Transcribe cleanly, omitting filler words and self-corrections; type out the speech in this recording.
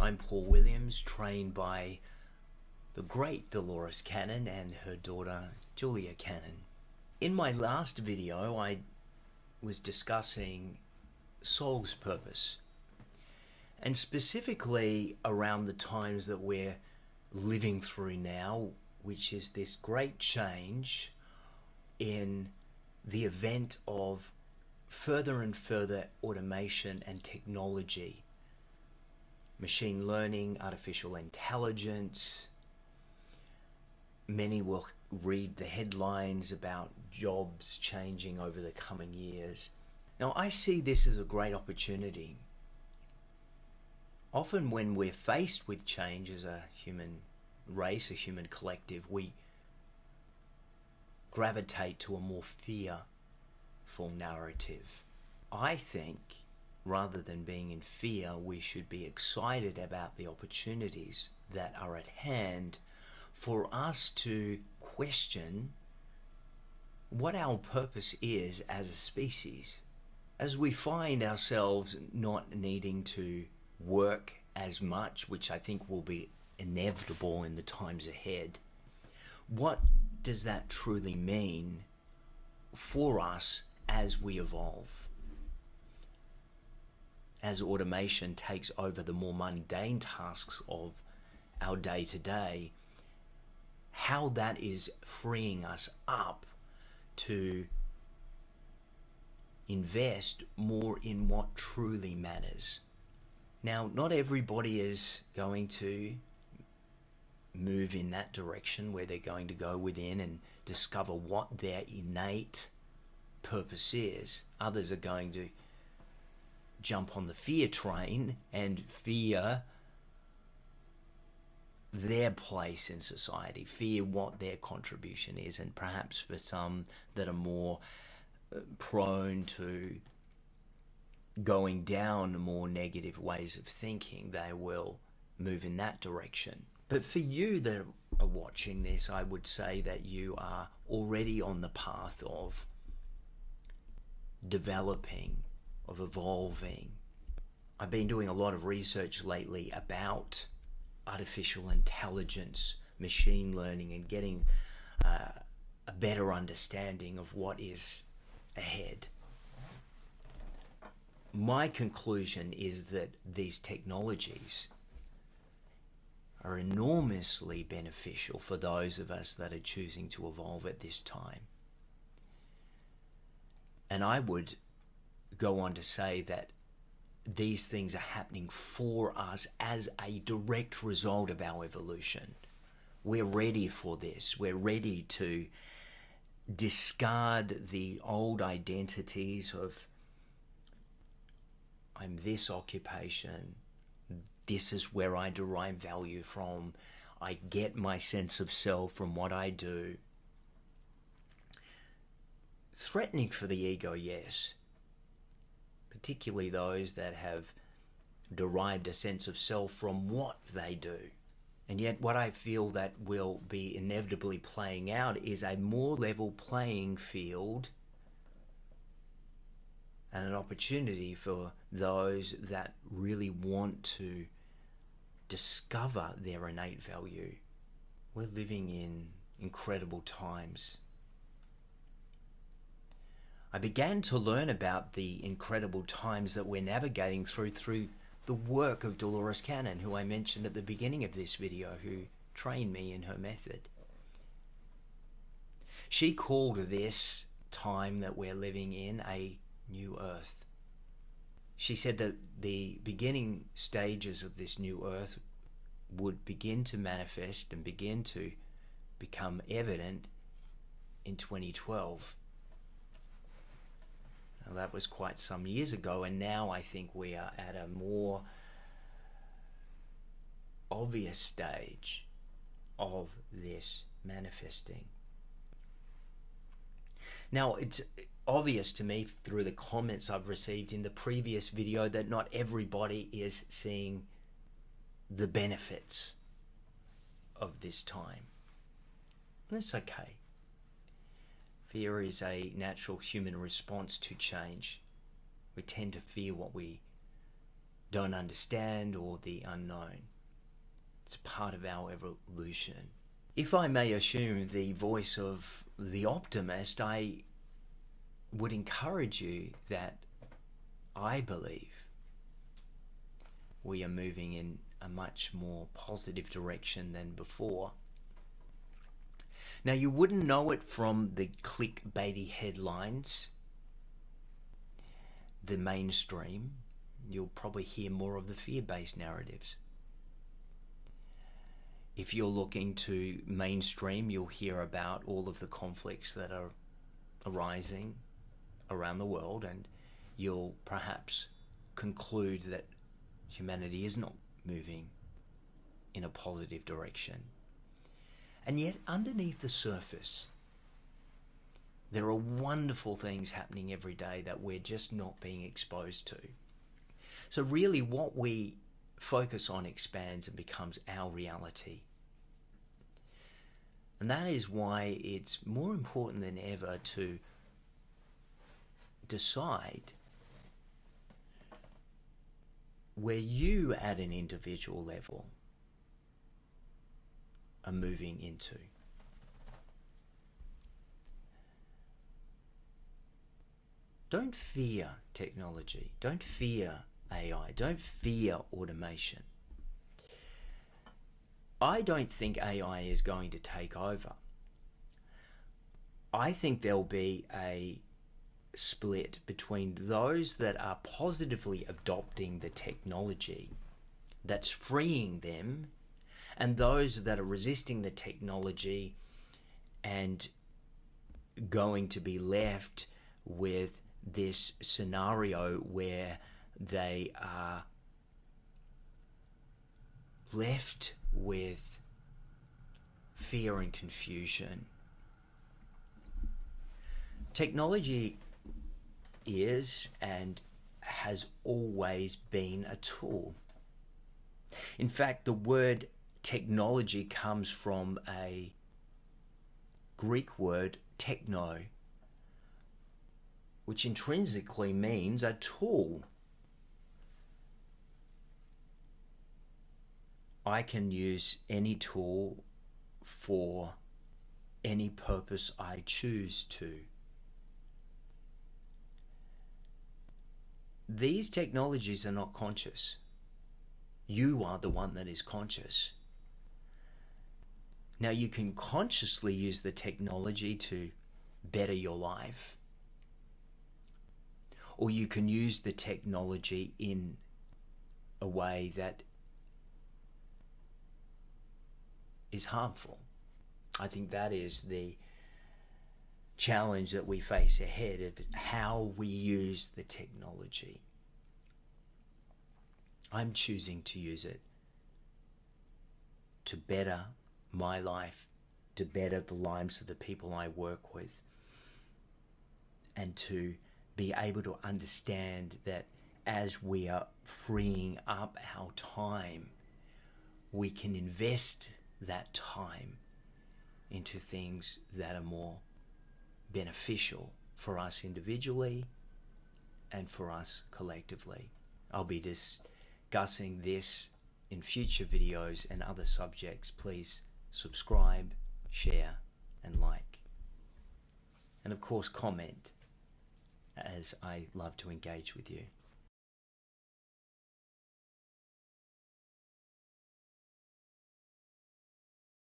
I'm Paul Williams, trained by the great DoloresCannon and her daughter JuliaCannon. In my last video, I was discussing soul's purpose, and specifically around the times that we're living through now, which is this great change in the event of further and further automation and technology, machine learning, artificial intelligence. Many will read the headlines about jobs changing over the coming years. Now, I see this as a great opportunity. Often when we're faced with change as a human race, a human collective, we gravitate to a more fearful narrative. I think rather than being in fear, we should be excited about the opportunities that are at hand for us to question what our purpose is as a species. As we find ourselves not needing to work as much, which I think will be inevitable in the times ahead, what does that truly mean for us as we evolve? As automation takes over the more mundane tasks of our day-to-day, how that is freeing us up to invest more in what truly matters. Now, not everybody is going to move in that direction where they're going to go within and discover what their innate purpose is. Others are going to jump on the fear train and fear their place in society, fear what their contribution is, and perhaps for some that are more prone to going down more negative ways of thinking, they will move in that direction. But for you that are watching this, I would say that you are already on the path of developing, of evolving. I've been doing a lot of research lately about artificial intelligence, machine learning, and getting a better understanding of what is ahead. My conclusion is that these technologies are enormously beneficial for those of us that are choosing to evolve at this time. And I would go on to say that these things are happening for us as a direct result of our evolution. We're ready for this. We're ready to discard the old identities of I'm this occupation, this is where I derive value from, I get my sense of self from what I do. Threatening for the ego, yes. Particularly those that have derived a sense of self from what they do. And yet what I feel that will be inevitably playing out is a more level playing field and an opportunity for those that really want to discover their innate value. We're living in incredible times. I began to learn about the incredible times that we're navigating through the work of DoloresCannon, who I mentioned at the beginning of this video, who trained me in her method. She called this time that we're living in a new earth. She said that the beginning stages of this new earth would begin to manifest and begin to become evident in 2012. Now, that was quite some years ago, and now I think we are at a more obvious stage of this manifesting. Now, it's obvious to me through the comments I've received in the previous video that not everybody is seeing the benefits of this time. That's okay. Fear is a natural human response to change. We tend to fear what we don't understand or the unknown. It's part of our evolution. If I may assume the voice of the optimist, I would encourage you that I believe we are moving in a much more positive direction than before. Now, you wouldn't know it from the clickbaity headlines, the mainstream. You'll probably hear more of the fear-based narratives. If you're looking to mainstream, you'll hear about all of the conflicts that are arising around the world, and you'll perhaps conclude that humanity is not moving in a positive direction. And yet, underneath the surface, there are wonderful things happening every day that we're just not being exposed to. So really, what we focus on expands and becomes our reality. And that is why it's more important than ever to decide where you at an individual level are moving into. Don't fear technology. Don't fear AI. Don't fear automation. I don't think AI is going to take over. I think there'll be a split between those that are positively adopting the technology that's freeing them and those that are resisting the technology and going to be left with this scenario where they are left with fear and confusion. Technology is and has always been a tool. In fact, the word technology comes from a Greek word, techno, which intrinsically means a tool. I can use any tool for any purpose I choose to. These technologies are not conscious. You are the one that is conscious. Now, you can consciously use the technology to better your life, or you can use the technology in a way that is harmful. I think that is the challenge that we face ahead, of how we use the technology. I'm choosing to use it to better my life, to better the lives of the people I work with, and to be able to understand that as we are freeing up our time, we can invest that time into things that are more beneficial for us individually and for us collectively. I'll be discussing this in future videos and other subjects. Please subscribe, share, and like. And of course, comment, as I love to engage with you.